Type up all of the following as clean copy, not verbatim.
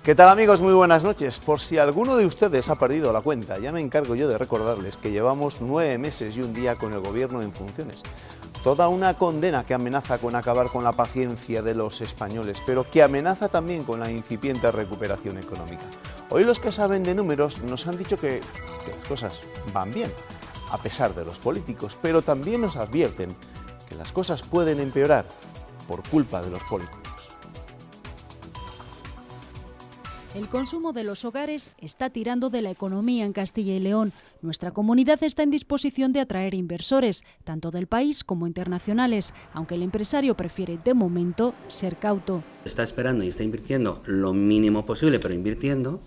¿Qué tal, amigos? Muy buenas noches. Por si alguno de ustedes ha perdido la cuenta, ya me encargo yo de recordarles que llevamos 9 meses y un día con el gobierno en funciones. Toda una condena que amenaza con acabar con la paciencia de los españoles, pero que amenaza también con la incipiente recuperación económica. Hoy los que saben de números nos han dicho que las cosas van bien, a pesar de los políticos, pero también nos advierten que las cosas pueden empeorar por culpa de los políticos. El consumo de los hogares está tirando de la economía en Castilla y León. Nuestra comunidad está en disposición de atraer inversores, tanto del país como internacionales, aunque el empresario prefiere, de momento, ser cauto. Está esperando y está invirtiendo lo mínimo posible, pero invirtiendo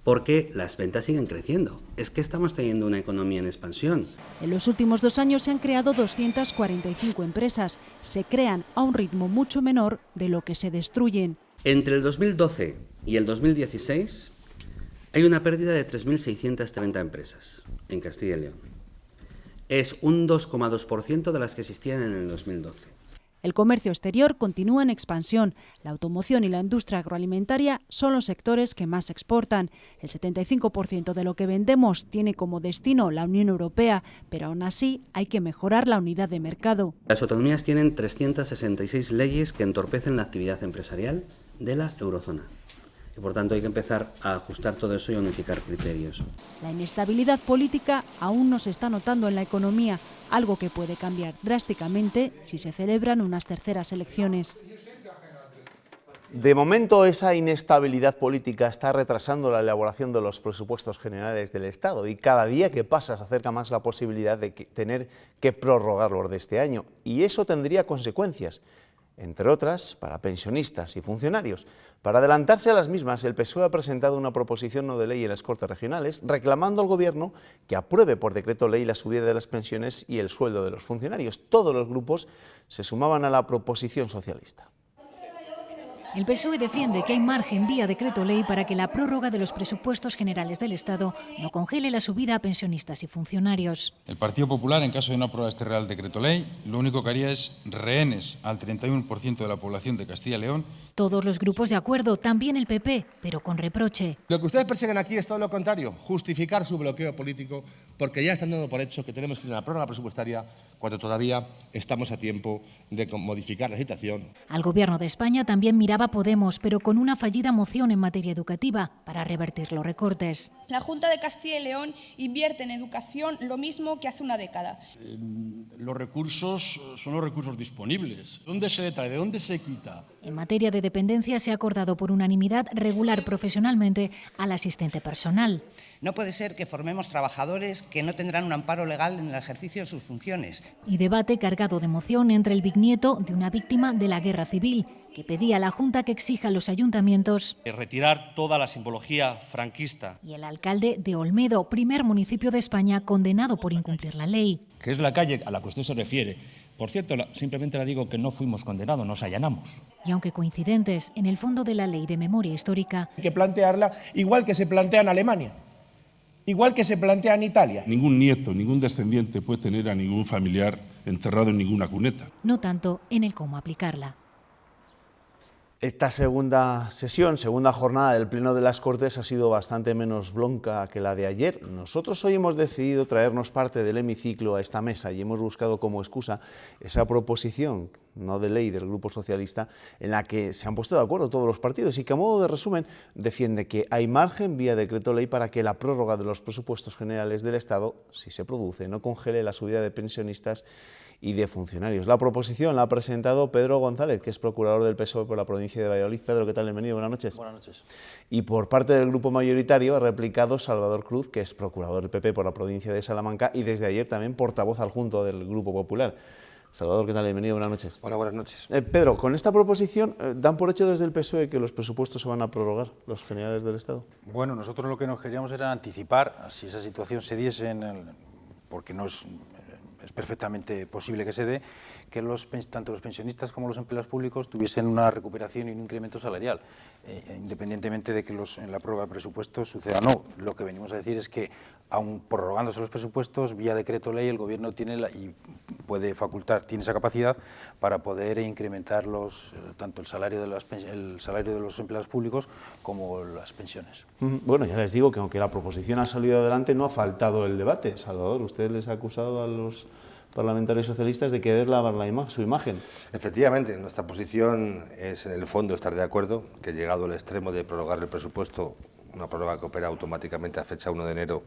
porque las ventas siguen creciendo. Es que estamos teniendo una economía en expansión. En los últimos 2 años se han creado 245 empresas. Se crean a un ritmo mucho menor de lo que se destruyen. Entre el 2012 y el 2016 hay una pérdida de 3.630 empresas en Castilla y León. Es un 2,2% de las que existían en el 2012. El comercio exterior continúa en expansión. La automoción y la industria agroalimentaria son los sectores que más exportan. El 75% de lo que vendemos tiene como destino la Unión Europea, pero aún así hay que mejorar la unidad de mercado. Las autonomías tienen 366 leyes que entorpecen la actividad empresarial de la eurozona. Y por tanto hay que empezar a ajustar todo eso y unificar criterios. La inestabilidad política aún no se está notando en la economía, algo que puede cambiar drásticamente si se celebran unas terceras elecciones. De momento, esa inestabilidad política está retrasando la elaboración de los presupuestos generales del Estado y cada día que pasa se acerca más la posibilidad de tener que prorrogarlos de este año. Y eso tendría consecuencias, entre otras, para pensionistas y funcionarios. Para adelantarse a las mismas, el PSOE ha presentado una proposición no de ley en las Cortes Regionales reclamando al Gobierno que apruebe por decreto ley la subida de las pensiones y el sueldo de los funcionarios. Todos los grupos se sumaban a la proposición socialista. El PSOE defiende que hay margen vía decreto ley para que la prórroga de los presupuestos generales del Estado no congele la subida a pensionistas y funcionarios. El Partido Popular, en caso de no aprobar este Real Decreto Ley, lo único que haría es rehenes al 31% de la población de Castilla y León. Todos los grupos de acuerdo, también el PP, pero con reproche. Lo que ustedes persiguen aquí es todo lo contrario, justificar su bloqueo político, porque ya están dando por hecho que tenemos que ir a una prórroga presupuestaria cuando todavía estamos a tiempo de modificar la situación. Al Gobierno de España también miraba Podemos, pero con una fallida moción en materia educativa para revertir los recortes. La Junta de Castilla y León invierte en educación lo mismo que hace una década. Los recursos son los recursos disponibles. ¿Dónde se detrae? ¿De dónde se quita? En materia de dependencia se ha acordado por unanimidad regular profesionalmente al asistente personal. No puede ser que formemos trabajadores que no tendrán un amparo legal en el ejercicio de sus funciones. Y debate cargado de emoción entre el bisnieto de una víctima de la guerra civil, que pedía a la Junta que exija a los ayuntamientos retirar toda la simbología franquista. Y el alcalde de Olmedo, primer municipio de España condenado por incumplir la ley. Que es la calle a la que usted se refiere. Por cierto, simplemente le digo que no fuimos condenados, nos allanamos. Y aunque coincidentes, en el fondo de la ley de memoria histórica... Hay que plantearla igual que se plantea en Alemania, igual que se plantea en Italia. Ningún nieto, ningún descendiente puede tener a ningún familiar enterrado en ninguna cuneta. No tanto en el cómo aplicarla. Esta segunda jornada del Pleno de las Cortes ha sido bastante menos bronca que la de ayer. Nosotros hoy hemos decidido traernos parte del hemiciclo a esta mesa y hemos buscado como excusa esa proposición no de ley del Grupo Socialista en la que se han puesto de acuerdo todos los partidos y que a modo de resumen defiende que hay margen vía decreto ley para que la prórroga de los presupuestos generales del Estado, si se produce, no congele la subida de pensionistas y de funcionarios. La proposición la ha presentado Pedro González, que es procurador del PSOE por la provincia de Valladolid. Pedro, ¿qué tal? Bienvenido, buenas noches. Buenas noches. Y por parte del grupo mayoritario ha replicado Salvador Cruz, que es procurador del PP por la provincia de Salamanca y desde ayer también portavoz adjunto del Grupo Popular. Salvador, ¿qué tal? Bienvenido, buenas noches. Hola, buenas noches. Pedro, con esta proposición dan por hecho desde el PSOE que los presupuestos se van a prorrogar, los generales del Estado. Bueno, nosotros lo que nos queríamos era anticipar, si esa situación se diese, porque no es perfectamente posible que se dé, que tanto los pensionistas como los empleados públicos tuviesen una recuperación y un incremento salarial, independientemente de que en la prórroga de presupuestos suceda o no. Lo que venimos a decir es que, aun prorrogándose los presupuestos, vía decreto ley, el Gobierno tiene y puede facultar, tiene esa capacidad para poder incrementar tanto el salario de los empleados públicos como las pensiones. Bueno, ya les digo que aunque la proposición ha salido adelante, no ha faltado el debate. Salvador, usted les ha acusado a los parlamentarios socialistas de querer lavar su imagen. Efectivamente, nuestra posición es en el fondo estar de acuerdo que llegado al extremo de prorrogar el presupuesto, una prórroga que opera automáticamente a fecha 1 de enero,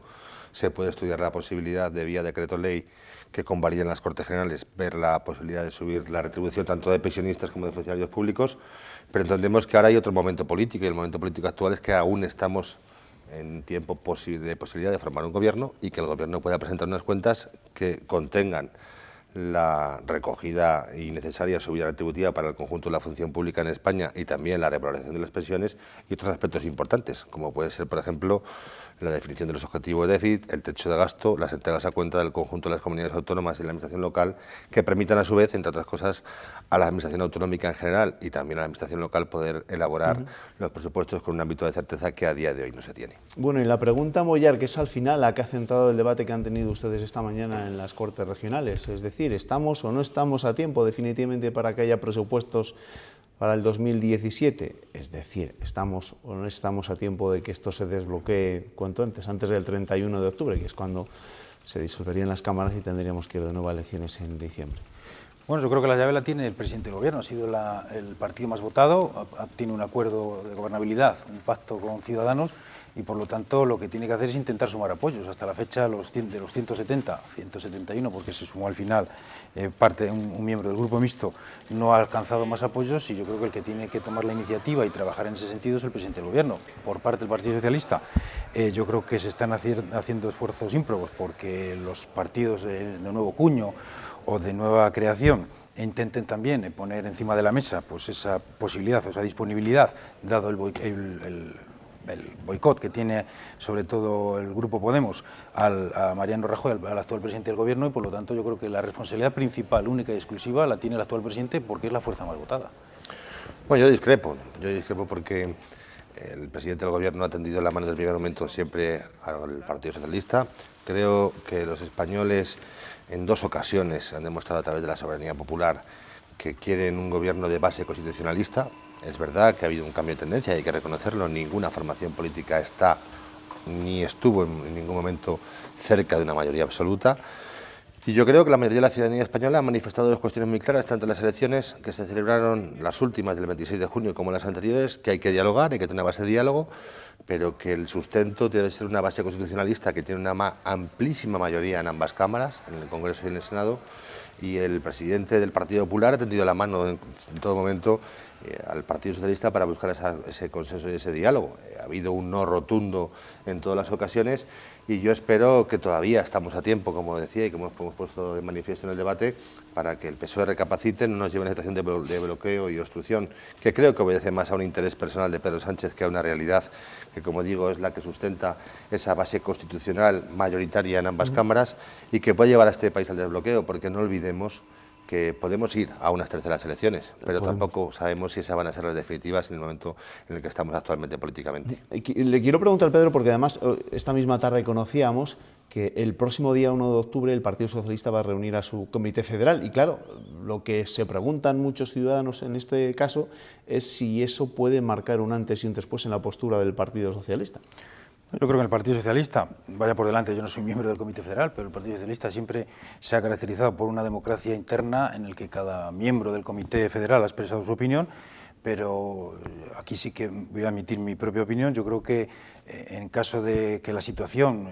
se puede estudiar la posibilidad de vía decreto ley que convaliden las Cortes Generales, ver la posibilidad de subir la retribución tanto de pensionistas como de funcionarios públicos, pero entendemos que ahora hay otro momento político y el momento político actual es que aún estamos en tiempo de posibilidad de formar un gobierno y que el gobierno pueda presentar unas cuentas que contengan la recogida y necesaria subida retributiva para el conjunto de la función pública en España y también la revalorización de las pensiones y otros aspectos importantes, como puede ser, por ejemplo, la definición de los objetivos de déficit, el techo de gasto, las entregas a cuenta del conjunto de las comunidades autónomas y la administración local, que permitan a su vez, entre otras cosas, a la administración autonómica en general y también a la administración local poder elaborar los presupuestos con un ámbito de certeza que a día de hoy no se tiene. Bueno, y la pregunta mollar, que es al final la que ha centrado el debate que han tenido ustedes esta mañana en las Cortes Regionales, es decir, ¿estamos o no estamos a tiempo definitivamente para que haya presupuestos para el 2017? Es decir, ¿estamos o no estamos a tiempo de que esto se desbloquee cuanto antes del 31 de octubre, que es cuando se disolverían las cámaras y tendríamos que ir de nuevo a elecciones en diciembre? Bueno, yo creo que la llave la tiene el presidente del Gobierno, ha sido el partido más votado, tiene un acuerdo de gobernabilidad, un pacto con Ciudadanos y por lo tanto lo que tiene que hacer es intentar sumar apoyos. Hasta la fecha de los 171, porque se sumó al final un miembro del Grupo Mixto, no ha alcanzado más apoyos y yo creo que el que tiene que tomar la iniciativa y trabajar en ese sentido es el presidente del Gobierno. Por parte del Partido Socialista, yo creo que se están haciendo esfuerzos ímprobos porque los partidos de nuevo cuño o de nueva creación intenten también poner encima de la mesa pues esa posibilidad o esa disponibilidad, dado el boicot que tiene sobre todo el Grupo Podemos a Mariano Rajoy, al actual presidente del Gobierno, y por lo tanto yo creo que la responsabilidad principal, única y exclusiva la tiene el actual presidente porque es la fuerza más votada. Bueno, yo discrepo porque el presidente del Gobierno ha tendido la mano desde el primer momento siempre al Partido Socialista. Creo que los españoles en 2 ocasiones han demostrado a través de la soberanía popular que quieren un gobierno de base constitucionalista. Es verdad que ha habido un cambio de tendencia y hay que reconocerlo, ninguna formación política está ni estuvo en ningún momento cerca de una mayoría absoluta. Y yo creo que la mayoría de la ciudadanía española ha manifestado 2 cuestiones muy claras, tanto en las elecciones que se celebraron, las últimas del 26 de junio, como las anteriores, que hay que dialogar, hay que tener una base de diálogo, pero que el sustento debe ser una base constitucionalista que tiene una amplísima mayoría en ambas cámaras, en el Congreso y en el Senado, y el presidente del Partido Popular ha tendido la mano en todo momento al Partido Socialista para buscar ese consenso y ese diálogo. Ha habido un no rotundo en todas las ocasiones y yo espero que todavía estamos a tiempo, como decía y como hemos puesto de manifiesto en el debate, para que el PSOE recapacite, no nos lleve a una situación de bloqueo y obstrucción, que creo que obedece más a un interés personal de Pedro Sánchez que a una realidad que, como digo, es la que sustenta esa base constitucional mayoritaria en ambas cámaras y que puede llevar a este país al desbloqueo, porque no olvidemos que podemos ir a unas terceras elecciones, pero tampoco sabemos si esas van a ser las definitivas en el momento en el que estamos actualmente políticamente. Le quiero preguntar, Pedro, porque además esta misma tarde conocíamos que el próximo día 1 de octubre el Partido Socialista va a reunir a su Comité Federal y claro, lo que se preguntan muchos ciudadanos en este caso es si eso puede marcar un antes y un después en la postura del Partido Socialista. Yo creo que el Partido Socialista, vaya por delante, yo no soy miembro del Comité Federal, pero el Partido Socialista siempre se ha caracterizado por una democracia interna en la que cada miembro del Comité Federal ha expresado su opinión, pero aquí sí que voy a emitir mi propia opinión. Yo creo que en caso de que la situación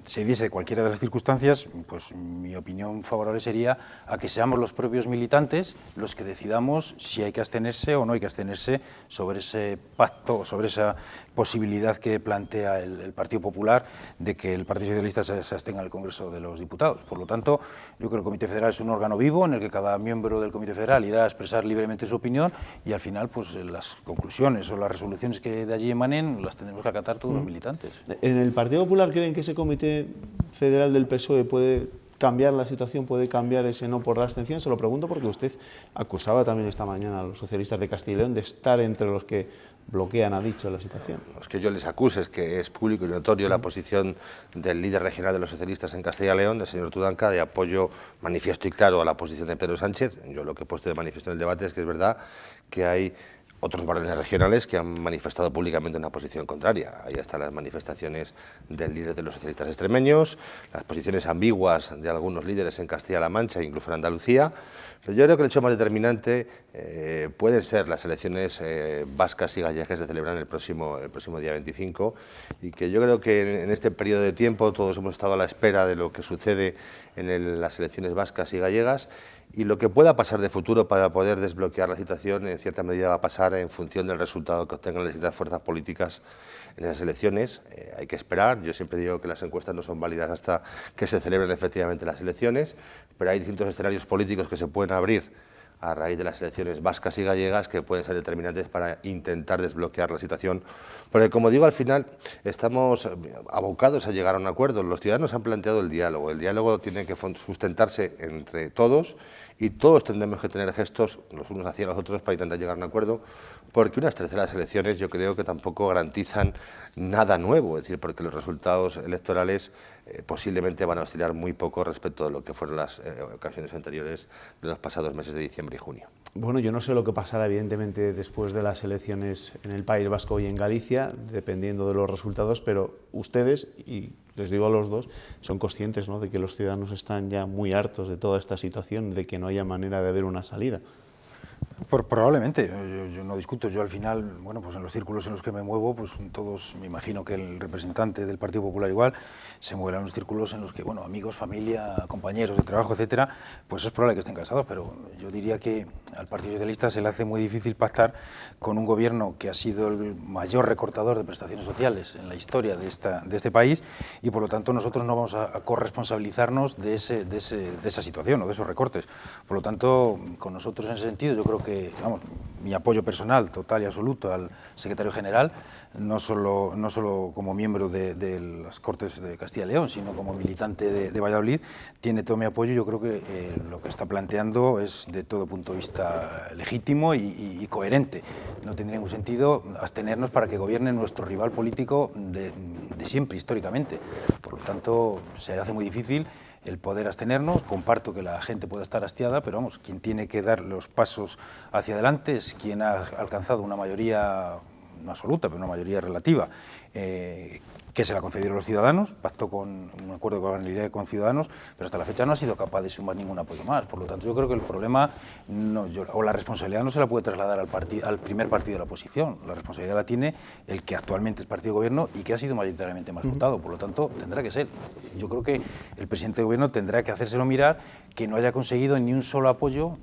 se diese de cualquiera de las circunstancias, pues mi opinión favorable sería a que seamos los propios militantes los que decidamos si hay que abstenerse o no hay que abstenerse sobre ese pacto, sobre esa posibilidad que plantea el Partido Popular de que el Partido Socialista se abstenga en el Congreso de los Diputados. Por lo tanto, yo creo que el Comité Federal es un órgano vivo en el que cada miembro del Comité Federal irá a expresar libremente su opinión y al final pues las conclusiones o las resoluciones que de allí emanen las tendremos que acatar todos los militantes. ¿En el Partido Popular creen que ese Comité Federal del PSOE puede cambiar la situación, puede cambiar ese no por la abstención? Se lo pregunto porque usted acusaba también esta mañana a los socialistas de Castilla y León de estar entre los que bloquean, ha dicho, la situación. No es que yo les acuse, es que es público y notorio la posición del líder regional de los socialistas en Castilla y León, del señor Tudanca, de apoyo manifiesto y claro a la posición de Pedro Sánchez. Yo lo que he puesto de manifiesto en el debate es que es verdad que hay otros varones regionales que han manifestado públicamente una posición contraria. Ahí están las manifestaciones del líder de los socialistas extremeños, las posiciones ambiguas de algunos líderes en Castilla-La Mancha e incluso en Andalucía. Pero yo creo que el hecho más determinante pueden ser las elecciones vascas y gallegas que se celebran el próximo día 25, y que yo creo que en este periodo de tiempo todos hemos estado a la espera de lo que sucede en las elecciones vascas y gallegas, y lo que pueda pasar de futuro para poder desbloquear la situación en cierta medida va a pasar en función del resultado que obtengan las distintas fuerzas políticas en esas elecciones. Hay que esperar. Yo siempre digo que las encuestas no son válidas hasta que se celebren efectivamente las elecciones, pero hay distintos escenarios políticos que se pueden abrir a raíz de las elecciones vascas y gallegas que pueden ser determinantes para intentar desbloquear la situación. Porque, como digo, al final estamos abocados a llegar a un acuerdo. Los ciudadanos han planteado el diálogo tiene que sustentarse entre todos y todos tendremos que tener gestos los unos hacia los otros para intentar llegar a un acuerdo, porque unas terceras elecciones yo creo que tampoco garantizan nada nuevo, es decir, porque los resultados electorales posiblemente van a oscilar muy poco respecto de lo que fueron las ocasiones anteriores de los pasados meses de diciembre y junio. Bueno, yo no sé lo que pasará evidentemente después de las elecciones en el País Vasco y en Galicia, dependiendo de los resultados, pero ustedes, y les digo a los dos, son conscientes, ¿no?, de que los ciudadanos están ya muy hartos de toda esta situación, de que no haya manera de ver una salida. Probablemente, yo no discuto, yo al final, bueno, pues en los círculos en los que me muevo, pues todos, me imagino que el representante del Partido Popular igual, se mueven en los círculos en los que, bueno, amigos, familia, compañeros de trabajo, etcétera, pues es probable que estén cansados, pero yo diría que al Partido Socialista se le hace muy difícil pactar con un gobierno que ha sido el mayor recortador de prestaciones sociales en la historia de este país, y por lo tanto nosotros no vamos a corresponsabilizarnos de esa situación o de esos recortes. Por lo tanto, con nosotros en ese sentido, yo creo que, vamos, mi apoyo personal total y absoluto al secretario general, no solo como miembro de las Cortes de Castilla y León, sino como militante de Valladolid, tiene todo mi apoyo. Yo creo que lo que está planteando es de todo punto de vista legítimo y coherente. No tendría ningún sentido abstenernos para que gobierne nuestro rival político de siempre, históricamente. Por lo tanto, se hace muy difícil el poder abstenernos. Comparto que la gente pueda estar hastiada, pero vamos, quien tiene que dar los pasos hacia adelante es quien ha alcanzado una mayoría, no absoluta, pero una mayoría relativa, que se la concedieron los ciudadanos, pactó con un acuerdo con Ciudadanos, pero hasta la fecha no ha sido capaz de sumar ningún apoyo más. Por lo tanto, yo creo que el problema, o la responsabilidad no se la puede trasladar al primer partido de la oposición. La responsabilidad la tiene el que actualmente es partido de gobierno y que ha sido mayoritariamente más votado. Por lo tanto, tendrá que ser. Yo creo que el presidente de gobierno tendrá que hacérselo mirar, que no haya conseguido ni un solo apoyo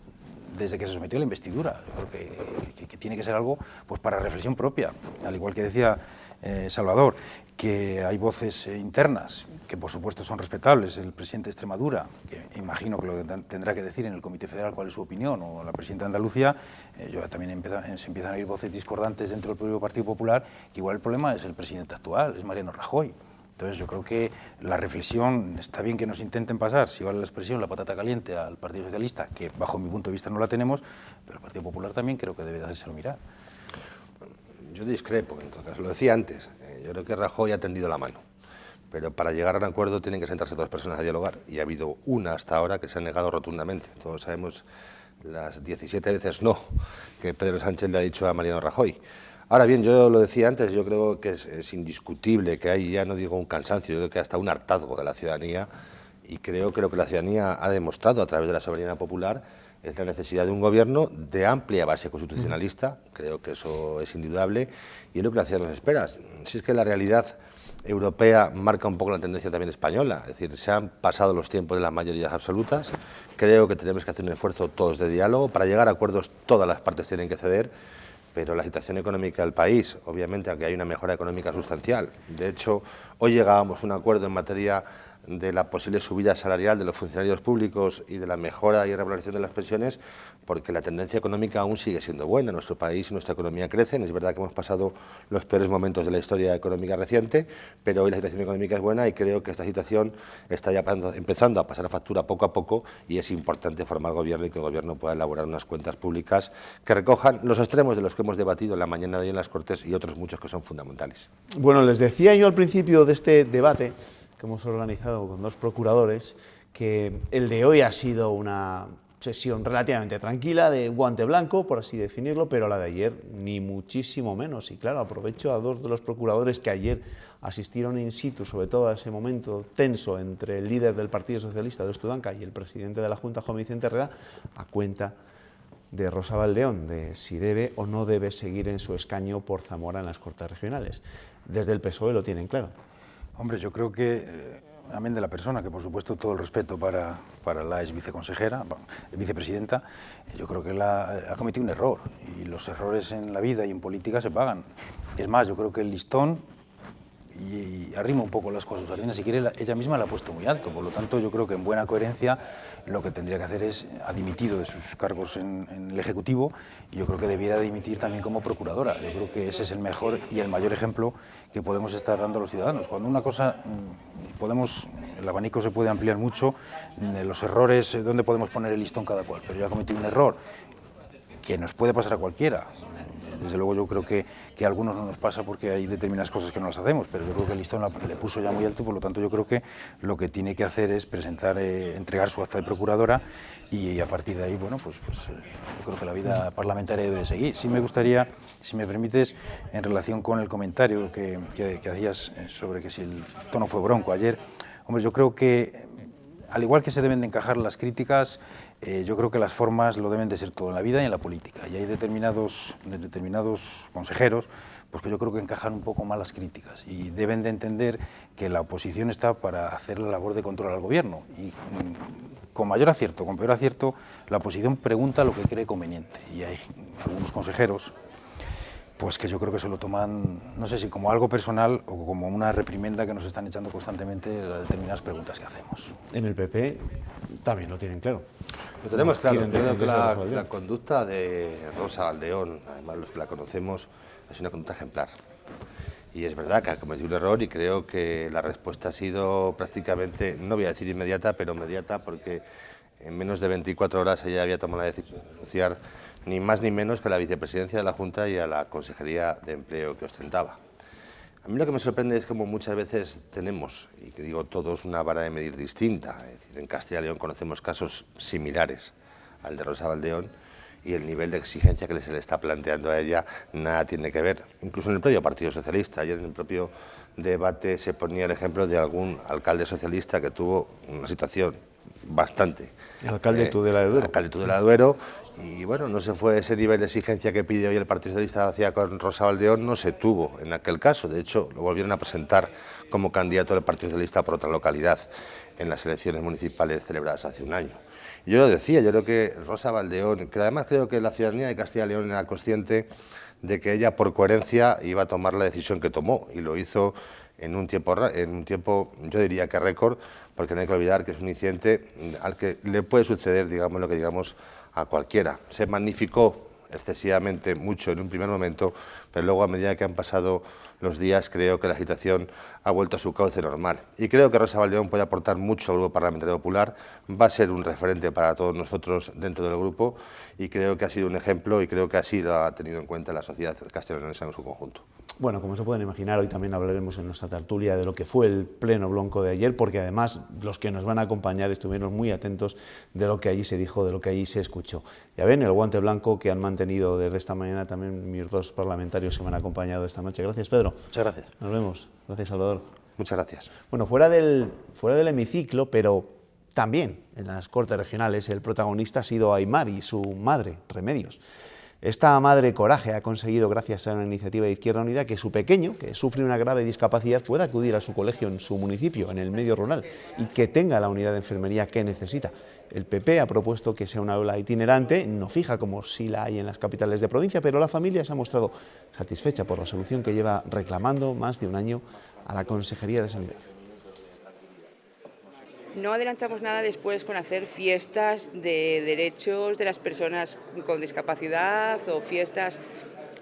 desde que se sometió a la investidura. Yo creo que tiene que ser algo, pues, para reflexión propia, al igual que decía Salvador, que hay voces internas que por supuesto son respetables. El presidente de Extremadura, que imagino que lo tendrá que decir en el Comité Federal cuál es su opinión, o la presidenta de Andalucía, también se empiezan a oír voces discordantes dentro del propio Partido Popular, que igual el problema es el presidente actual, es Mariano Rajoy. Entonces yo creo que la reflexión, está bien que nos intenten pasar, si vale la expresión, la patata caliente al Partido Socialista, que bajo mi punto de vista no la tenemos, pero el Partido Popular también creo que debe de hacérselo mirar. Yo discrepo, en todo caso, lo decía antes, yo creo que Rajoy ha tendido la mano, pero para llegar a un acuerdo tienen que sentarse dos personas a dialogar, y ha habido una hasta ahora que se ha negado rotundamente. Todos sabemos las 17 veces no que Pedro Sánchez le ha dicho a Mariano Rajoy. Ahora bien, yo lo decía antes, yo creo que es indiscutible que hay, ya no digo un cansancio, yo creo que hasta un hartazgo de la ciudadanía, y creo que lo que la ciudadanía ha demostrado a través de la soberanía popular es la necesidad de un gobierno de amplia base constitucionalista. Creo que eso es indudable, y es lo que la ciudadanía nos espera. Si es que la realidad europea marca un poco la tendencia también española, es decir, se han pasado los tiempos de las mayorías absolutas. Creo que tenemos que hacer un esfuerzo todos de diálogo. Para llegar a acuerdos todas las partes tienen que ceder, pero la situación económica del país, obviamente, aunque hay una mejora económica sustancial. De hecho, hoy llegábamos a un acuerdo en materia de la posible subida salarial de los funcionarios públicos y de la mejora y regularización de las pensiones, porque la tendencia económica aún sigue siendo buena. Nuestro país y nuestra economía crecen. Es verdad que hemos pasado los peores momentos de la historia económica reciente, pero hoy la situación económica es buena y creo que esta situación está ya empezando a pasar factura poco a poco, y es importante formar gobierno y que el gobierno pueda elaborar unas cuentas públicas que recojan los extremos de los que hemos debatido en la mañana de hoy en las Cortes y otros muchos que son fundamentales. Bueno, les decía yo al principio de este debate que hemos organizado con dos procuradores, que el de hoy ha sido una sesión relativamente tranquila, de guante blanco, por así definirlo, pero la de ayer ni muchísimo menos. Y claro, aprovecho a dos de los procuradores que ayer asistieron in situ, sobre todo a ese momento tenso entre el líder del Partido Socialista de Tudanca y el presidente de la Junta, Juan Vicente Herrera, a cuenta de Rosa Valdeón, de si debe o no debe seguir en su escaño por Zamora en las Cortes Regionales. Desde el PSOE lo tienen claro. Hombre, yo creo que, amén de la persona, que por supuesto todo el respeto para la ex viceconsejera, vicepresidenta, yo creo que ha cometido un error, y los errores en la vida y en política se pagan. Es más, yo creo que el listón, y arrima un poco las cosas, Sardina, si quiere, ella misma la ha puesto muy alto. Por lo tanto, yo creo que en buena coherencia lo que tendría que hacer es, ha dimitido de sus cargos en el Ejecutivo, y yo creo que debiera dimitir también como procuradora. Yo creo que ese es el mejor y el mayor ejemplo que podemos estar dando a los ciudadanos. Cuando una cosa, el abanico se puede ampliar mucho, los errores, dónde podemos poner el listón cada cual, pero yo he cometido un error que nos puede pasar a cualquiera. Desde luego yo creo que a algunos no nos pasa porque hay determinadas cosas que no las hacemos, pero yo creo que el listón le puso ya muy alto, por lo tanto yo creo que lo que tiene que hacer es entregar su acta de procuradora, y a partir de ahí, bueno, pues yo creo que la vida parlamentaria debe de seguir. Sí me gustaría, si me permites, en relación con el comentario que hacías sobre que si el tono fue bronco ayer, hombre, yo creo que al igual que se deben de encajar las críticas, yo creo que las formas lo deben de ser todo en la vida y en la política. Y hay determinados consejeros pues que yo creo que encajan un poco mal las críticas, y deben de entender que la oposición está para hacer la labor de control al gobierno. Y con mayor acierto, con peor acierto, la oposición pregunta lo que cree conveniente. Y hay algunos consejeros pues que yo creo que se lo toman, no sé si como algo personal o como una reprimenda que nos están echando constantemente las determinadas preguntas que hacemos. En el PP también lo tienen claro. Lo tenemos claro. Yo creo que la conducta de Rosa Valdeón, además los que la conocemos, es una conducta ejemplar. Y es verdad que ha cometido un error, y creo que la respuesta ha sido prácticamente, no voy a decir inmediata, pero inmediata, porque en menos de 24 horas ella había tomado la decisión de renunciar ni más ni menos que a la vicepresidencia de la Junta y a la Consejería de Empleo que ostentaba. A mí lo que me sorprende es como muchas veces tenemos, y que digo todos, una vara de medir distinta. Es decir, en Castilla y León conocemos casos similares al de Rosa Valdeón, y el nivel de exigencia que se le está planteando a ella nada tiene que ver. Incluso en el propio Partido Socialista, ayer en el propio debate se ponía el ejemplo de algún alcalde socialista que tuvo una situación bastante... El alcalde Tudela de Duero. Alcalde Tudela de Duero. Y bueno, no se fue ese nivel de exigencia que pide hoy el Partido Socialista hacia con Rosa Valdeón, no se tuvo en aquel caso. De hecho, lo volvieron a presentar como candidato del Partido Socialista por otra localidad en las elecciones municipales celebradas hace un año. Y yo lo decía, yo creo que Rosa Valdeón, que además creo que la ciudadanía de Castilla y León era consciente de que ella por coherencia iba a tomar la decisión que tomó, y lo hizo en un tiempo yo diría que récord, porque no hay que olvidar que es un incidente al que le puede suceder, digamos lo que digamos, a cualquiera. Se magnificó excesivamente mucho en un primer momento, pero luego a medida que han pasado los días creo que la situación ha vuelto a su cauce normal. Y creo que Rosa Valdeón puede aportar mucho al Grupo Parlamentario Popular, va a ser un referente para todos nosotros dentro del grupo, y creo que ha sido un ejemplo, y creo que así lo ha tenido en cuenta la sociedad castellonense en su conjunto. Bueno, como se pueden imaginar, hoy también hablaremos en nuestra tertulia de lo que fue el pleno blanco de ayer, porque además los que nos van a acompañar estuvieron muy atentos de lo que allí se dijo, de lo que allí se escuchó. Ya ven, el guante blanco que han mantenido desde esta mañana también mis dos parlamentarios que me han acompañado esta noche. Gracias, Pedro. Muchas gracias. Nos vemos. Gracias, Salvador. Muchas gracias. Bueno, fuera del hemiciclo, pero también en las Cortes Regionales, el protagonista ha sido Aymar y su madre, Remedios. Esta madre coraje ha conseguido, gracias a una iniciativa de Izquierda Unida, que su pequeño, que sufre una grave discapacidad, pueda acudir a su colegio en su municipio, en el medio rural, y que tenga la unidad de enfermería que necesita. El PP ha propuesto que sea una aula itinerante, no fija como sí la hay en las capitales de provincia, pero la familia se ha mostrado satisfecha por la solución que lleva reclamando más de un año a la Consejería de Sanidad. No adelantamos nada después con hacer fiestas de derechos de las personas con discapacidad o fiestas.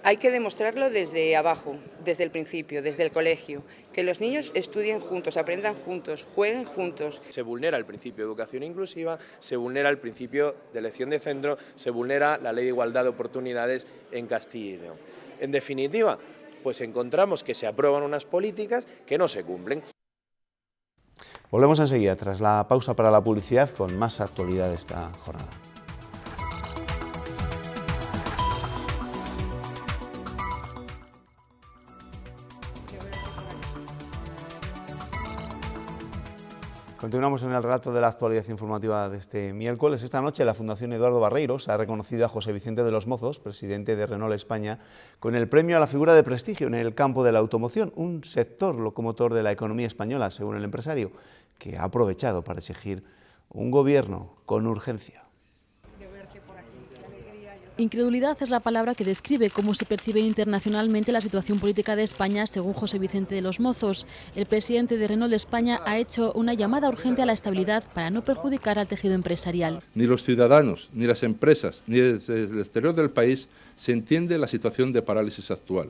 Hay que demostrarlo desde abajo, desde el principio, desde el colegio, que los niños estudien juntos, aprendan juntos, jueguen juntos. Se vulnera el principio de educación inclusiva, se vulnera el principio de elección de centro, se vulnera la ley de igualdad de oportunidades en Castilla y León. En definitiva, pues encontramos que se aprueban unas políticas que no se cumplen. Volvemos enseguida, tras la pausa para la publicidad, con más actualidad de esta jornada. Continuamos en el relato de la actualidad informativa de este miércoles. Esta noche la Fundación Eduardo Barreiros ha reconocido a José Vicente de los Mozos, presidente de Renault España, con el premio a la figura de prestigio en el campo de la automoción, un sector locomotor de la economía española, según el empresario, que ha aprovechado para exigir un gobierno con urgencia. Incredulidad es la palabra que describe cómo se percibe internacionalmente la situación política de España, según José Vicente de los Mozos. El presidente de Renault España ha hecho una llamada urgente a la estabilidad para no perjudicar al tejido empresarial. Ni los ciudadanos, ni las empresas, ni desde el exterior del país se entiende la situación de parálisis actual.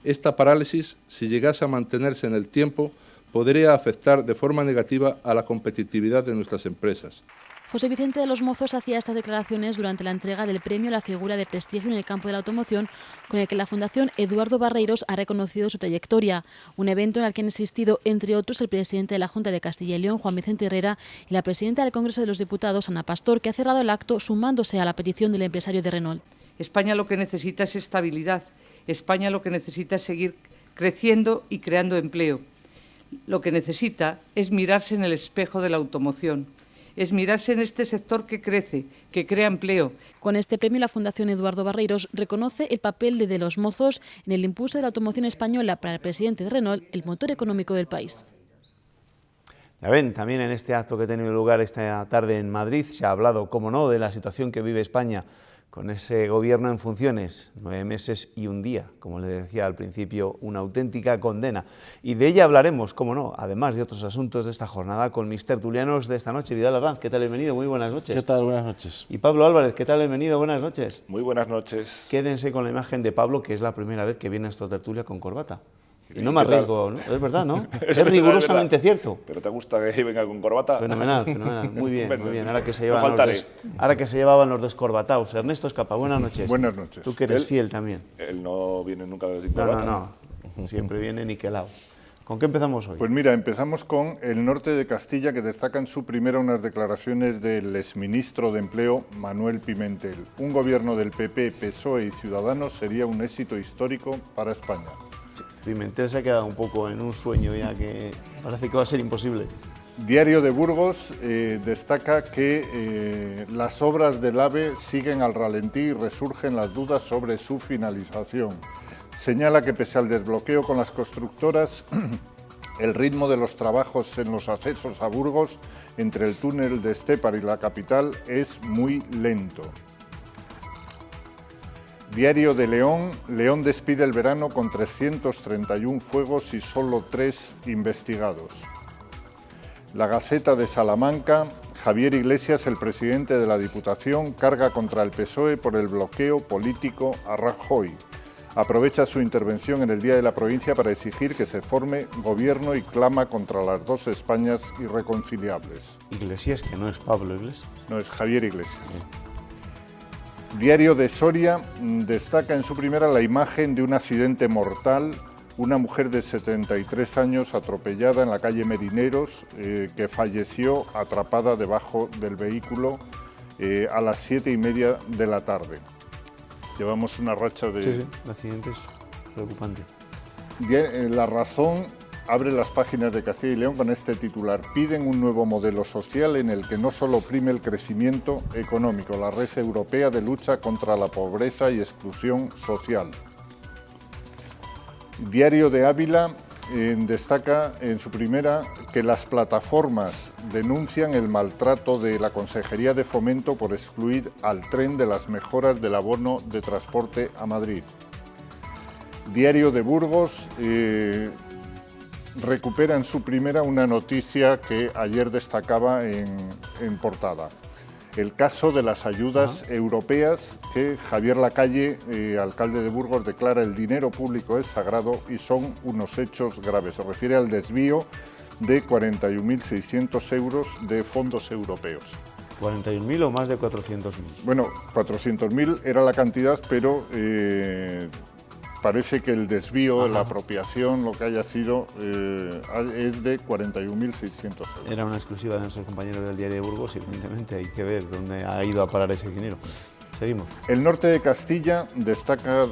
Esta parálisis, si llegase a mantenerse en el tiempo, podría afectar de forma negativa a la competitividad de nuestras empresas. José Vicente de los Mozos hacía estas declaraciones durante la entrega del premio a la figura de prestigio en el campo de la automoción, con el que la Fundación Eduardo Barreiros ha reconocido su trayectoria. Un evento en el que han asistido, entre otros, el presidente de la Junta de Castilla y León, Juan Vicente Herrera, y la presidenta del Congreso de los Diputados, Ana Pastor, que ha cerrado el acto sumándose a la petición del empresario de Renault. España lo que necesita es estabilidad. España lo que necesita es seguir creciendo y creando empleo. Lo que necesita es mirarse en el espejo de la automoción. Es mirarse en este sector que crece, que crea empleo. Con este premio, la Fundación Eduardo Barreiros reconoce el papel de los Mozos en el impulso de la automoción española para el presidente de Renault, el motor económico del país. Ya ven, también en este acto que ha tenido lugar esta tarde en Madrid se ha hablado, como no, de la situación que vive España con ese gobierno en funciones, 9 meses y un día, como le decía al principio, una auténtica condena. Y de ella hablaremos, como no, además de otros asuntos de esta jornada, con mis tertulianos de esta noche. Vidal Arranz, ¿qué tal? Bienvenido, muy buenas noches. ¿Qué tal? Buenas noches. Y Pablo Álvarez, ¿qué tal? Bienvenido, buenas noches. Muy buenas noches. Quédense con la imagen de Pablo, que es la primera vez que viene a esta tertulia con corbata. Y no me arriesgo, ¿no? Es verdad, ¿no? Es rigurosamente cierto. ¿Pero te gusta que venga con corbata? Fenomenal, fenomenal. Muy bien, muy bien. Ahora que se llevaban los descorbatados. Ernesto Escapa, buenas noches. Buenas noches. Tú que eres fiel también. Él no viene nunca sin corbata. No. Siempre viene niquelado. ¿Con qué empezamos hoy? Pues mira, empezamos con el norte de Castilla, que destaca en su primera unas declaraciones del exministro de Empleo, Manuel Pimentel. Un gobierno del PP, PSOE y Ciudadanos sería un éxito histórico para España. Pimentel se ha quedado un poco en un sueño ya que parece que va a ser imposible. Diario de Burgos destaca que las obras del AVE siguen al ralentí y resurgen las dudas sobre su finalización. Señala que pese al desbloqueo con las constructoras, el ritmo de los trabajos en los accesos a Burgos entre el túnel de Estépar y la capital es muy lento. Diario de León, León despide el verano con 331 fuegos y solo 3 investigados. La Gaceta de Salamanca, Javier Iglesias, el presidente de la Diputación, carga contra el PSOE por el bloqueo político a Rajoy. Aprovecha su intervención en el Día de la Provincia para exigir que se forme gobierno y clama contra las dos Españas irreconciliables. Iglesias, que no es Pablo Iglesias. No, es Javier Iglesias. Diario de Soria destaca en su primera la imagen de un accidente mortal, una mujer de 73 años atropellada en la calle Merineros, que falleció atrapada debajo del vehículo a las 7:30 de la tarde. Llevamos una racha de accidentes preocupante. La Razón abre las páginas de Castilla y León con este titular: piden un nuevo modelo social en el que no solo prime el crecimiento económico, la red europea de lucha contra la pobreza y exclusión social. Diario de Ávila destaca en su primera que las plataformas denuncian el maltrato de la Consejería de Fomento por excluir al tren de las mejoras del abono de transporte a Madrid. Diario de Burgos recupera en su primera una noticia que ayer destacaba en portada. El caso de las ayudas europeas que Javier Lacalle, alcalde de Burgos, declara el dinero público es sagrado y son unos hechos graves. Se refiere al desvío de 41.600 euros de fondos europeos. ¿41.000 o más de 400.000? Bueno, 400.000 era la cantidad, pero parece que el desvío, la apropiación, lo que haya sido, es de 41.600 euros. Era una exclusiva de nuestros compañeros del Diario de Burgos y evidentemente hay que ver dónde ha ido a parar ese dinero. Seguimos. El norte de Castilla destaca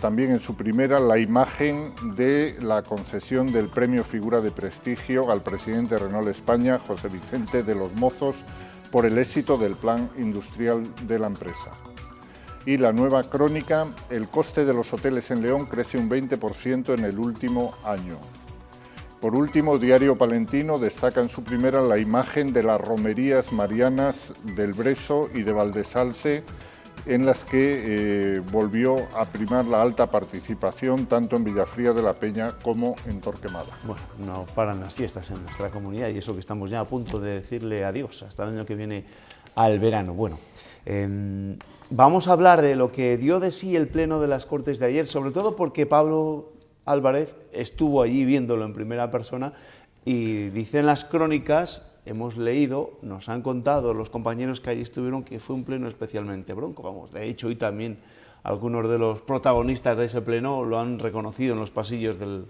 también en su primera la imagen de la concesión del premio Figura de Prestigio al presidente de Renault España, José Vicente de los Mozos, por el éxito del plan industrial de la empresa. Y la nueva crónica, el coste de los hoteles en León crece un 20% en el último año. Por último, Diario Palentino destaca en su primera la imagen de las romerías marianas del Brezo y de Valdesalse, en las que volvió a primar la alta participación tanto en Villafría de la Peña como en Torquemada. Bueno, no paran las fiestas en nuestra comunidad y eso que estamos ya a punto de decirle adiós hasta el año que viene al verano. Bueno, vamos a hablar de lo que dio de sí el Pleno de las Cortes de ayer, sobre todo porque Pablo Álvarez estuvo allí viéndolo en primera persona y dicen las crónicas, hemos leído, nos han contado los compañeros que allí estuvieron que fue un pleno especialmente bronco. Vamos, de hecho, hoy también algunos de los protagonistas de ese pleno lo han reconocido en los pasillos del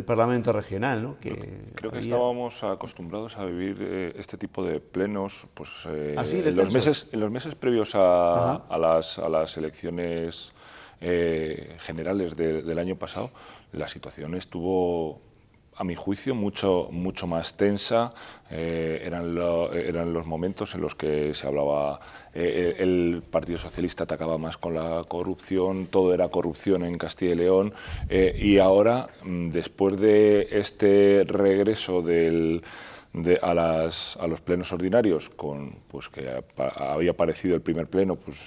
Parlamento Regional, ¿no? Creo que estábamos acostumbrados a vivir este tipo de plenos pues, en los meses previos a las elecciones generales del año pasado. La situación estuvo, a mi juicio, mucho más tensa. Eran los momentos en los que se hablaba, el Partido Socialista atacaba más con la corrupción, todo era corrupción en Castilla y León, y ahora, después de este regreso a los plenos ordinarios, pues que había parecido el primer pleno pues,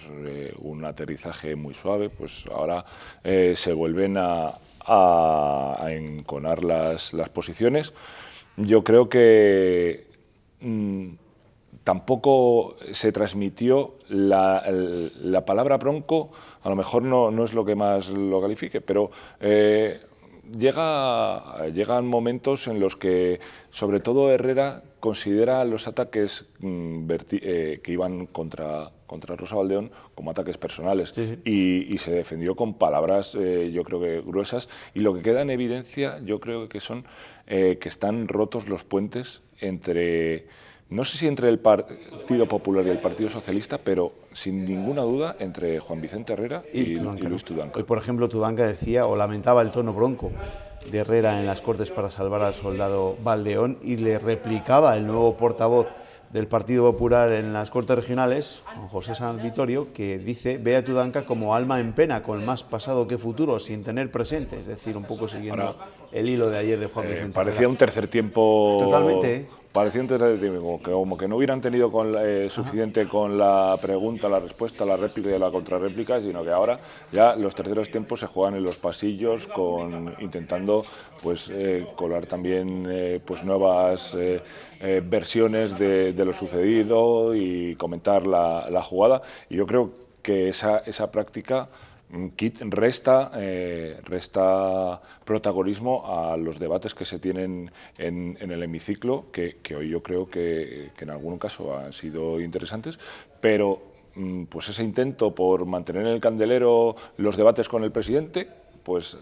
un aterrizaje muy suave, pues ahora se vuelven a enconar las posiciones. Yo creo que tampoco se transmitió la palabra bronco, a lo mejor no es lo que más lo califique, pero llegan momentos en los que, sobre todo Herrera, considera los ataques que iban contra Rosa Baldeón como ataques personales. Y se defendió con palabras, yo creo que gruesas, y lo que queda en evidencia, yo creo que son que están rotos los puentes entre, no sé si entre el Partido Popular y el Partido Socialista, pero sin ninguna duda entre Juan Vicente Herrera y Luis Tudanca. Hoy, por ejemplo, Tudanca decía o lamentaba el tono bronco de Herrera en las Cortes para salvar al soldado Baldeón y le replicaba el nuevo portavoz del Partido Popular en las Cortes Regionales, José Sanz Vitorio, que dice: ve a Tudanca como alma en pena, con más pasado que futuro, sin tener presente, es decir, un poco siguiendo el hilo de ayer de Juan Vicente. Parecía un tercer tiempo. Totalmente. Parecía un tercer tiempo, como que no hubieran tenido suficiente con la pregunta, la respuesta, la réplica y la contrarréplica, sino que ahora ya los terceros tiempos se juegan en los pasillos, intentando pues colar también pues nuevas versiones de lo sucedido y comentar la jugada. Y yo creo que esa práctica resta protagonismo a los debates que se tienen en el hemiciclo, que hoy yo creo que en algún caso han sido interesantes, pero pues ese intento por mantener en el candelero los debates con el presidente, pues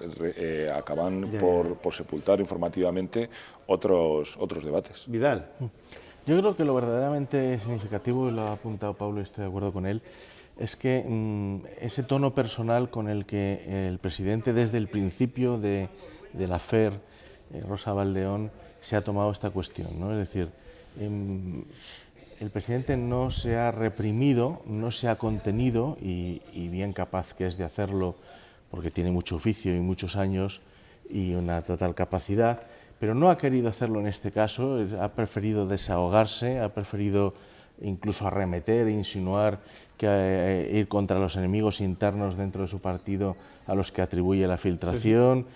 acaban por sepultar informativamente otros debates. Vidal. Yo creo que lo verdaderamente significativo, y lo ha apuntado Pablo y estoy de acuerdo con él, es que ese tono personal con el que el presidente desde el principio de la FER, Rosa Baldeón, se ha tomado esta cuestión, ¿no? Es decir, el presidente no se ha reprimido, no se ha contenido, y bien capaz que es de hacerlo porque tiene mucho oficio y muchos años y una total capacidad, pero no ha querido hacerlo en este caso, ha preferido desahogarse, ha preferido incluso arremeter e insinuar que ir contra los enemigos internos dentro de su partido a los que atribuye la filtración.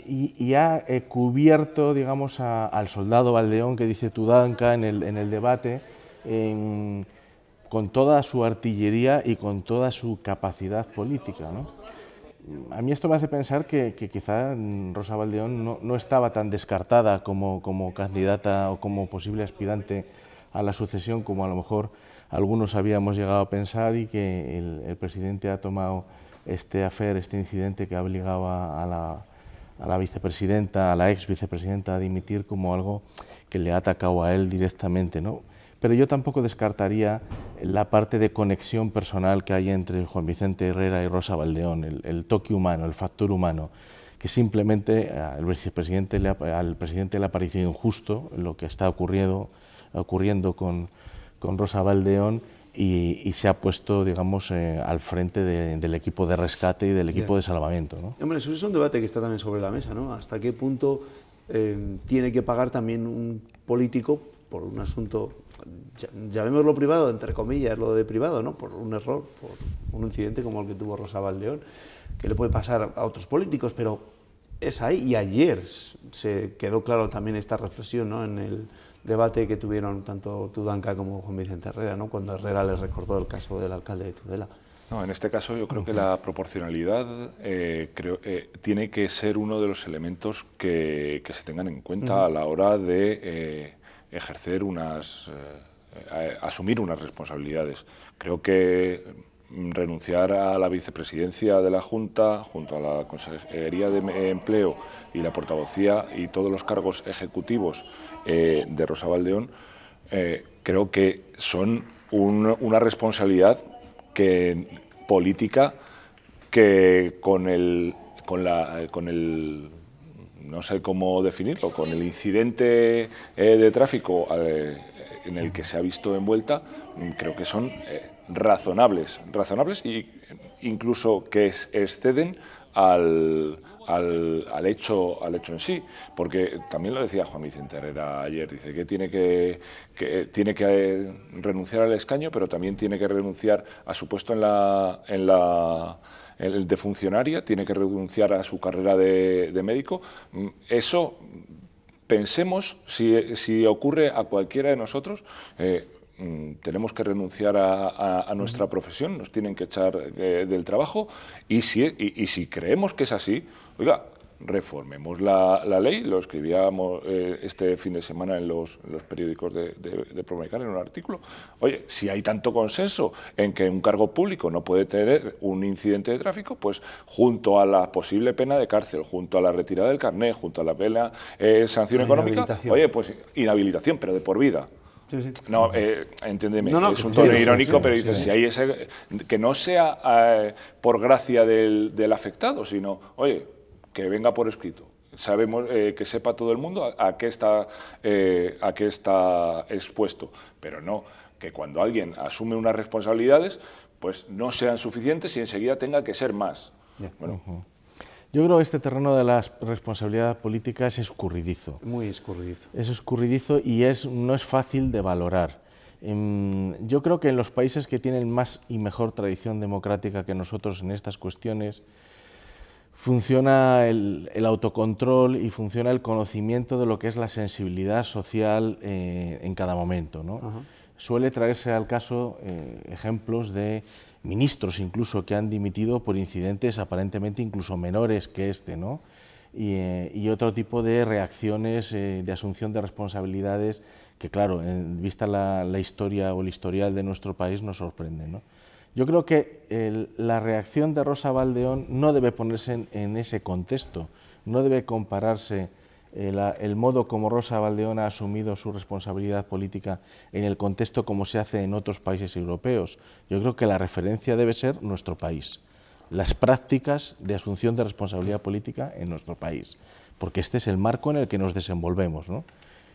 y ha cubierto, digamos, al soldado Valdeón que dice Tudanca en el debate, con toda su artillería y con toda su capacidad política, ¿no? A mí esto me hace pensar que quizá Rosa Valdeón no estaba tan descartada como candidata o como posible aspirante a la sucesión como a lo mejor algunos habíamos llegado a pensar, y que el presidente ha tomado este incidente que ha obligado a la vicepresidenta, a la ex vicepresidenta, a dimitir como algo que le ha atacado a él directamente, ¿no? Pero yo tampoco descartaría la parte de conexión personal que hay entre Juan Vicente Herrera y Rosa Valdeón, el toque humano, el factor humano, que simplemente al presidente le ha parecido injusto lo que está ocurriendo con Rosa Valdeón, y se ha puesto, digamos, al frente del equipo de rescate y del equipo de salvamento, ¿no? Hombre, eso es un debate que está también sobre la mesa, ¿no? ¿Hasta qué punto tiene que pagar también un político por un asunto, llamémoslo privado, entre comillas, lo de privado, ¿no? Por un error, por un incidente como el que tuvo Rosa Valdeón, que le puede pasar a otros políticos, pero es ahí. Y ayer se quedó claro también esta reflexión, ¿no?, en el debate que tuvieron tanto Tudanca como Juan Vicente Herrera, ¿no?, cuando Herrera les recordó el caso del alcalde de Tudela. No, en este caso yo creo que la proporcionalidad tiene que ser uno de los elementos que se tengan en cuenta a la hora de ejercer asumir unas responsabilidades. Creo que renunciar a la vicepresidencia de la Junta, junto a la Consejería de Empleo y la portavocía y todos los cargos ejecutivos de Rosa Valdeón, creo que son una responsabilidad política que con el no sé cómo definirlo, con el incidente de tráfico en el que se ha visto envuelta, creo que son razonables y incluso que exceden al hecho en sí, porque también lo decía Juan Vicente Herrera ayer, dice que tiene que renunciar al escaño, pero también tiene que renunciar a su puesto de funcionaria, tiene que renunciar a su carrera de médico. Eso, pensemos, si ocurre a cualquiera de nosotros, tenemos que renunciar a nuestra profesión, nos tienen que echar del trabajo, y si creemos que es así, oiga, reformemos la ley. Lo escribíamos este fin de semana en los periódicos de Promedicar, en un artículo. Oye, si hay tanto consenso en que un cargo público no puede tener un incidente de tráfico, pues junto a la posible pena de cárcel, junto a la retirada del carné, junto a la pena sanción económica, oye, pues inhabilitación, pero de por vida. Sí, sí. No, entiéndeme, es un tono irónico, pero dice, si hay ese, que no sea por gracia del afectado, sino, oye, que venga por escrito. Sabemos, que sepa todo el mundo a qué está expuesto, pero no que cuando alguien asume unas responsabilidades, pues no sean suficientes y enseguida tenga que ser más. Bueno. Yo creo que este terreno de la responsabilidad política es escurridizo. Muy escurridizo. Es escurridizo y no es fácil de valorar. Yo creo que en los países que tienen más y mejor tradición democrática que nosotros en estas cuestiones, funciona el autocontrol y funciona el conocimiento de lo que es la sensibilidad social en cada momento, ¿no? Suele traerse al caso ejemplos de ministros incluso que han dimitido por incidentes aparentemente incluso menores que este, ¿no? Y otro tipo de reacciones de asunción de responsabilidades que, claro, vista la historia o el historial de nuestro país, nos sorprende, ¿no? Yo creo que la reacción de Rosa Valdeón no debe ponerse en ese contexto, no debe compararse el modo como Rosa Valdeón ha asumido su responsabilidad política en el contexto como se hace en otros países europeos. Yo creo que la referencia debe ser nuestro país, las prácticas de asunción de responsabilidad política en nuestro país, porque este es el marco en el que nos desenvolvemos, ¿no?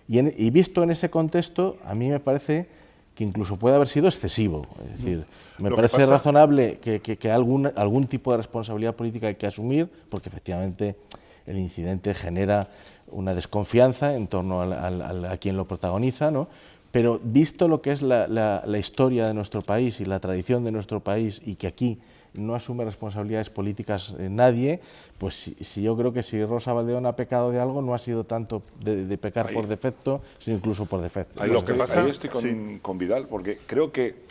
Y visto en ese contexto, a mí me parece que incluso puede haber sido excesivo. Es decir, me parece razonable que algún tipo de responsabilidad política hay que asumir, porque efectivamente el incidente genera una desconfianza en torno a quien lo protagoniza, ¿no? Pero visto lo que es la historia de nuestro país y la tradición de nuestro país, y que aquí no asume responsabilidades políticas nadie, pues si yo creo que si Rosa Valdeón ha pecado de algo, no ha sido tanto de pecar por defecto, sino incluso por defecto. Ahí estoy con Vidal, porque creo que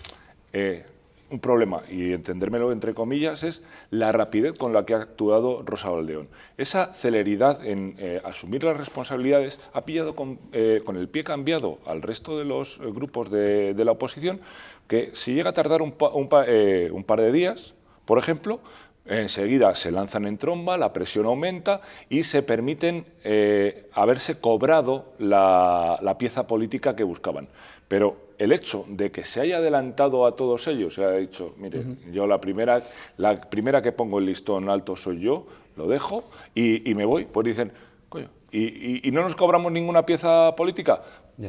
un problema, y entendérmelo entre comillas, es la rapidez con la que ha actuado Rosa Valdeón. Esa celeridad en asumir las responsabilidades ha pillado con el pie cambiado al resto de los grupos de la oposición, que si llega a tardar un par de días, por ejemplo, enseguida se lanzan en tromba, la presión aumenta y se permiten haberse cobrado la pieza política que buscaban. Pero el hecho de que se haya adelantado a todos ellos, se ha dicho, mire, yo la primera que pongo el listón alto soy yo, lo dejo y me voy, pues dicen, coño, ¿y no nos cobramos ninguna pieza política?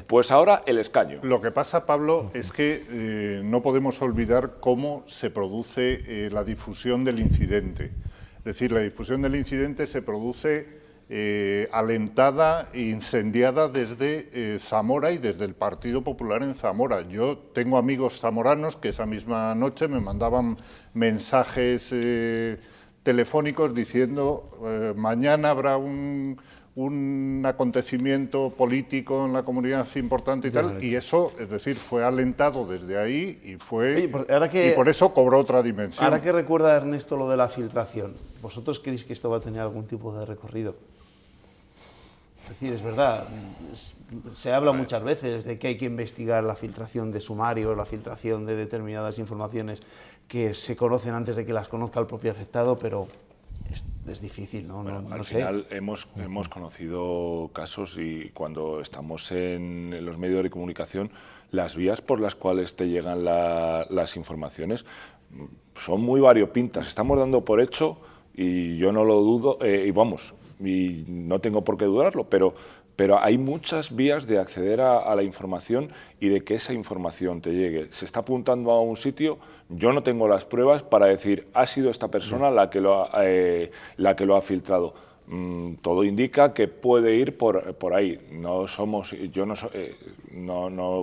Pues ahora el escaño. Lo que pasa, Pablo, es que no podemos olvidar cómo se produce la difusión del incidente. Es decir, la difusión del incidente se produce alentada e incendiada desde Zamora y desde el Partido Popular en Zamora. Yo tengo amigos zamoranos que esa misma noche me mandaban mensajes telefónicos diciendo mañana habrá un acontecimiento político en la comunidad importante y tal, y eso, es decir, fue alentado desde ahí y por eso cobró otra dimensión. Ahora que recuerda Ernesto lo de la filtración, ¿vosotros creéis que esto va a tener algún tipo de recorrido? Es decir, es verdad, se habla muchas veces de que hay que investigar la filtración de sumarios, la filtración de determinadas informaciones que se conocen antes de que las conozca el propio afectado, pero es difícil, ¿no? Al final hemos conocido casos y cuando estamos en los medios de comunicación, las vías por las cuales te llegan las informaciones son muy variopintas. Estamos dando por hecho, y yo no lo dudo, y no tengo por qué dudarlo, pero hay muchas vías de acceder a la información y de que esa información te llegue. Se está apuntando a un sitio, yo no tengo las pruebas para decir, ha sido esta persona la que lo ha filtrado. Todo indica que puede ir por ahí. No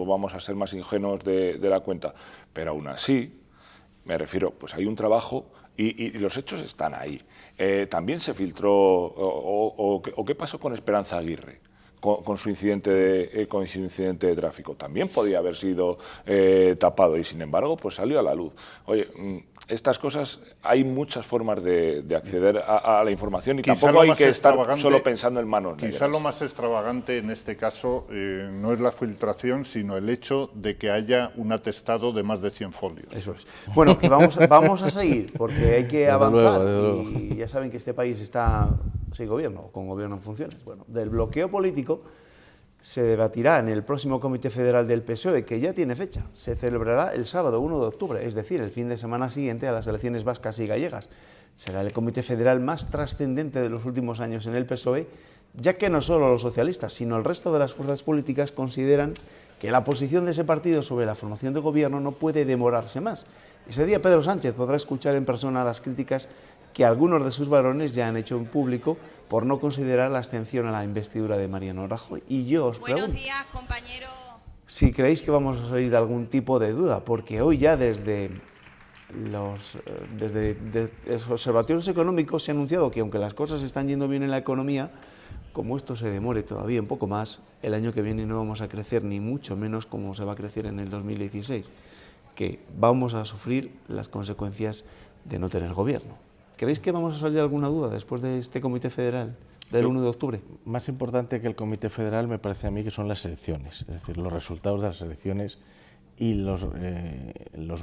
vamos a ser más ingenuos de la cuenta, pero aún así, me refiero, pues hay un trabajo y los hechos están ahí. También se filtró, o ¿qué pasó con Esperanza Aguirre? Con su incidente de tráfico. También podía haber sido tapado y, sin embargo, pues salió a la luz. Oye, estas cosas, hay muchas formas de acceder a la información y tampoco hay que estar solo pensando en manos negras. Quizá lo más extravagante en este caso no es la filtración, sino el hecho de que haya un atestado de más de 100 folios. Eso es. Bueno, que vamos a seguir, porque hay que avanzar. Y ya saben que este país está sin gobierno, o con gobierno en funciones. Bueno, del bloqueo político se debatirá en el próximo Comité Federal del PSOE, que ya tiene fecha. Se celebrará el sábado 1 de octubre, es decir, el fin de semana siguiente a las elecciones vascas y gallegas. Será el Comité Federal más trascendente de los últimos años en el PSOE, ya que no solo los socialistas, sino el resto de las fuerzas políticas consideran que la posición de ese partido sobre la formación de gobierno no puede demorarse más. Ese día Pedro Sánchez podrá escuchar en persona las críticas que algunos de sus varones ya han hecho en público por no considerar la abstención a la investidura de Mariano Rajoy. Y yo os pregunto, buenos días, compañero, si creéis que vamos a salir de algún tipo de duda, porque hoy ya desde los observatorios económicos se ha anunciado que aunque las cosas están yendo bien en la economía, como esto se demore todavía un poco más, el año que viene no vamos a crecer ni mucho menos como se va a crecer en el 2016, que vamos a sufrir las consecuencias de no tener gobierno. ¿Creéis que vamos a salir de alguna duda después de este Comité Federal del 1 de octubre? Más importante que el Comité Federal me parece a mí que son las elecciones, es decir, los resultados de las elecciones y los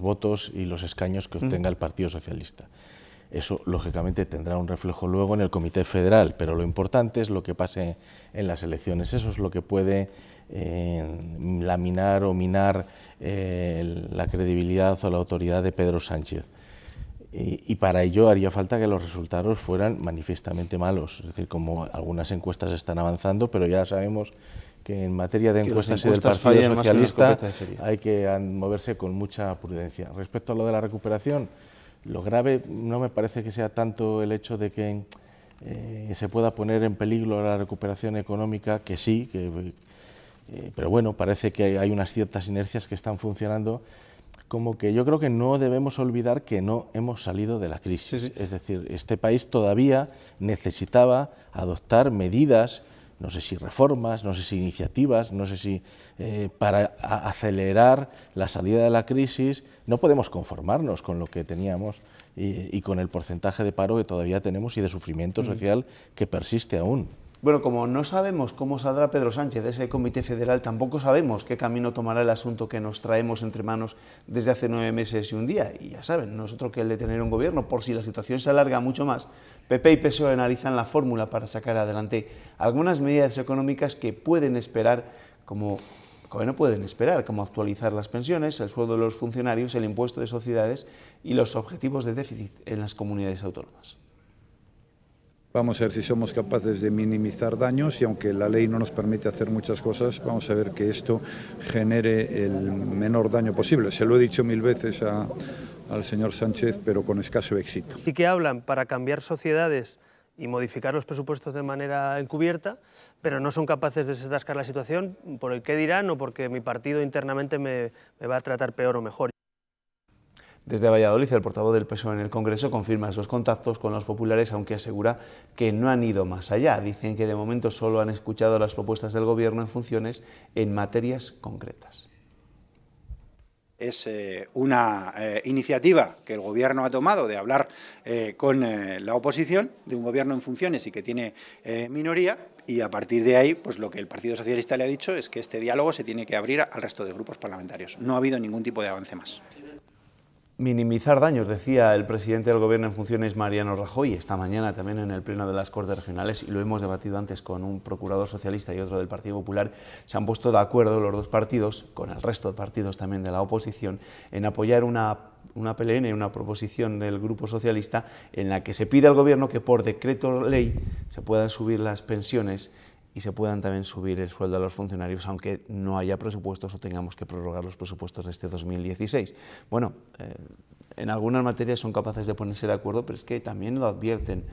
votos y los escaños que obtenga el Partido Socialista. Eso, lógicamente, tendrá un reflejo luego en el Comité Federal, pero lo importante es lo que pase en las elecciones. Eso es lo que puede laminar o minar la credibilidad o la autoridad de Pedro Sánchez. Y para ello haría falta que los resultados fueran manifiestamente malos, es decir, como algunas encuestas están avanzando, pero ya sabemos que en materia de encuestas y del Partido Socialista hay que moverse con mucha prudencia. Respecto a lo de la recuperación, lo grave no me parece que sea tanto el hecho de que se pueda poner en peligro la recuperación económica, que sí, pero bueno, parece que hay unas ciertas inercias que están funcionando, como que yo creo que no debemos olvidar que no hemos salido de la crisis. Es decir, este país todavía necesitaba adoptar medidas, no sé si reformas, no sé si iniciativas, no sé si para acelerar la salida de la crisis. No podemos conformarnos con lo que teníamos y con el porcentaje de paro que todavía tenemos y de sufrimiento social que persiste aún. Bueno, como no sabemos cómo saldrá Pedro Sánchez de ese comité federal, tampoco sabemos qué camino tomará el asunto que nos traemos entre manos desde hace 9 meses y un día. Y ya saben, nosotros que el de tener un gobierno, por si la situación se alarga mucho más, PP y PSOE analizan la fórmula para sacar adelante algunas medidas económicas que pueden esperar como actualizar las pensiones, el sueldo de los funcionarios, el impuesto de sociedades y los objetivos de déficit en las comunidades autónomas. Vamos a ver si somos capaces de minimizar daños y aunque la ley no nos permite hacer muchas cosas, vamos a ver que esto genere el menor daño posible. Se lo he dicho 1000 veces al señor Sánchez, pero con escaso éxito. Y que hablan para cambiar sociedades y modificar los presupuestos de manera encubierta, pero no son capaces de desatascar la situación por el qué dirán o porque mi partido internamente me va a tratar peor o mejor. Desde Valladolid, el portavoz del PSOE en el Congreso confirma esos contactos con los populares, aunque asegura que no han ido más allá. Dicen que de momento solo han escuchado las propuestas del Gobierno en funciones en materias concretas. Es una iniciativa que el Gobierno ha tomado de hablar con la oposición, de un Gobierno en funciones y que tiene minoría, y a partir de ahí, pues lo que el Partido Socialista le ha dicho es que este diálogo se tiene que abrir al resto de grupos parlamentarios. No ha habido ningún tipo de avance más. Minimizar daños, decía el presidente del Gobierno en funciones, Mariano Rajoy, esta mañana también en el Pleno de las Cortes Regionales, y lo hemos debatido antes con un procurador socialista y otro del Partido Popular. Se han puesto de acuerdo los dos partidos, con el resto de partidos también de la oposición, en apoyar una PLN, una proposición del Grupo Socialista, en la que se pide al Gobierno que por decreto ley se puedan subir las pensiones y se puedan también subir el sueldo a los funcionarios, aunque no haya presupuestos o tengamos que prorrogar los presupuestos de este 2016. Bueno, en algunas materias son capaces de ponerse de acuerdo, pero es que también lo advierten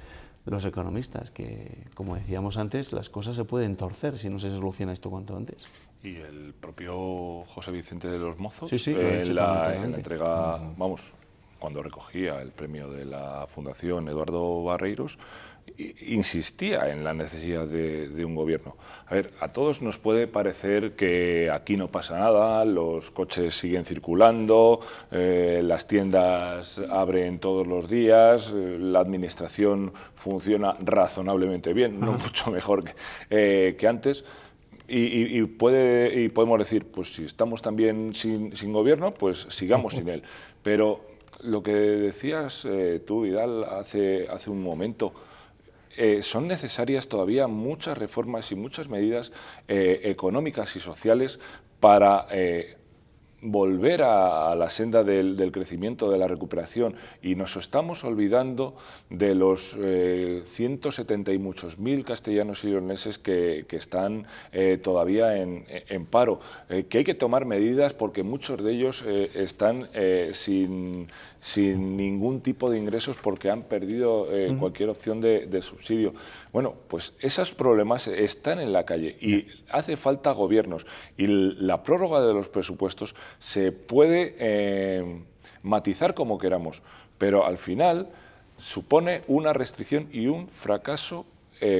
los economistas, que, como decíamos antes, las cosas se pueden torcer si no se soluciona esto cuanto antes. Y el propio José Vicente de los Mozos, sí, en la entrega, cuando recogía el premio de la Fundación Eduardo Barreiros, insistía en la necesidad de un gobierno. A ver, a todos nos puede parecer que aquí no pasa nada, los coches siguen circulando, las tiendas abren todos los días, la administración funciona razonablemente bien, no mucho mejor que antes. Y podemos decir, pues si estamos también sin gobierno, pues sigamos sin él. Pero lo que decías tú, Vidal, hace un momento, son necesarias todavía muchas reformas y muchas medidas económicas y sociales para volver a la senda del crecimiento, de la recuperación, y nos estamos olvidando de los 170 y muchos mil castellanos y leoneses que están todavía en paro, que hay que tomar medidas porque muchos de ellos están sin ningún tipo de ingresos porque han perdido cualquier opción de subsidio. Bueno, pues esos problemas están en la calle y hace falta gobiernos, y la prórroga de los presupuestos se puede matizar como queramos, pero al final supone una restricción y un fracaso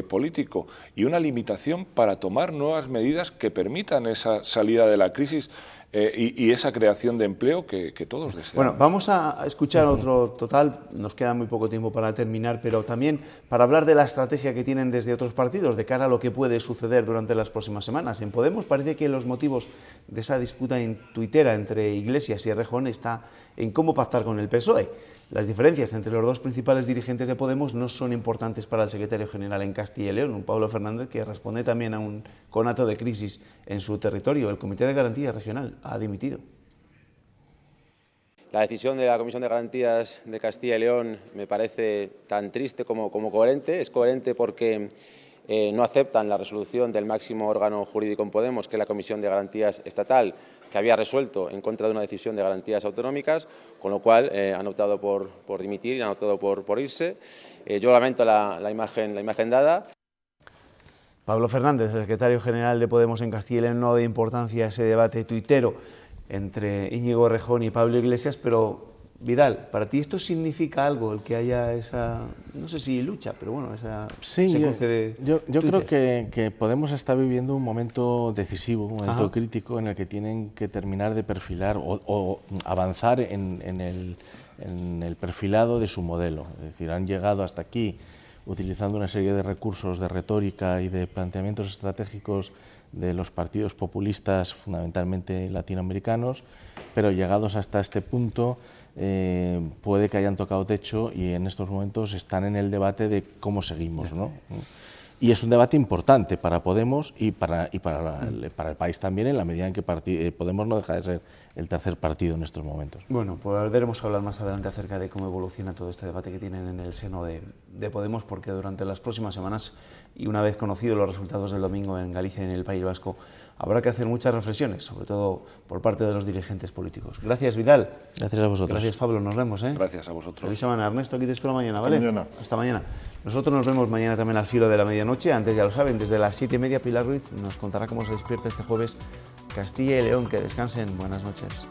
político y una limitación para tomar nuevas medidas que permitan esa salida de la crisis y esa creación de empleo que todos deseamos. Bueno, vamos a escuchar otro total, nos queda muy poco tiempo para terminar, pero también para hablar de la estrategia que tienen desde otros partidos de cara a lo que puede suceder durante las próximas semanas. En Podemos parece que los motivos de esa disputa tuitera entre Iglesias y Errejón está en cómo pactar con el PSOE. Las diferencias entre los dos principales dirigentes de Podemos no son importantes para el secretario general en Castilla y León, un Pablo Fernández que responde también a un conato de crisis en su territorio. El Comité de Garantías Regional ha dimitido. La decisión de la Comisión de Garantías de Castilla y León me parece tan triste como coherente. Es coherente porque no aceptan la resolución del máximo órgano jurídico en Podemos, que es la Comisión de Garantías Estatal, que había resuelto en contra de una decisión de garantías autonómicas, con lo cual han optado por dimitir y han optado por irse. Yo lamento la imagen dada. Pablo Fernández, el secretario general de Podemos en Castilla y León, no da importancia a ese debate tuitero entre Íñigo Errejón y Pablo Iglesias, pero Vidal, ¿para ti esto significa algo, el que haya esa, no sé si lucha, pero bueno, esa sí, secuencia de yo creo que Podemos está viviendo un momento decisivo, un momento crítico en el que tienen que terminar de perfilar o avanzar en el perfilado de su modelo. Es decir, han llegado hasta aquí utilizando una serie de recursos de retórica y de planteamientos estratégicos de los partidos populistas, fundamentalmente latinoamericanos, pero llegados hasta este punto puede que hayan tocado techo y en estos momentos están en el debate de cómo seguimos, ¿no? Y es un debate importante para Podemos y para el país también, en la medida en que Podemos no deja de ser el tercer partido en estos momentos. Bueno, podremos hablar más adelante acerca de cómo evoluciona todo este debate que tienen en el seno de Podemos, porque durante las próximas semanas, y una vez conocidos los resultados del domingo en Galicia y en el País Vasco, habrá que hacer muchas reflexiones, sobre todo por parte de los dirigentes políticos. Gracias, Vidal. Gracias a vosotros. Gracias, Pablo. Nos vemos. Gracias a vosotros. Feliz semana, Ernesto. Aquí te espero mañana, ¿vale? Hasta mañana. Hasta mañana. Nosotros nos vemos mañana también al filo de la medianoche. Antes, ya lo saben, desde las 7:30 Pilar Ruiz nos contará cómo se despierta este jueves Castilla y León. Que descansen. Buenas noches.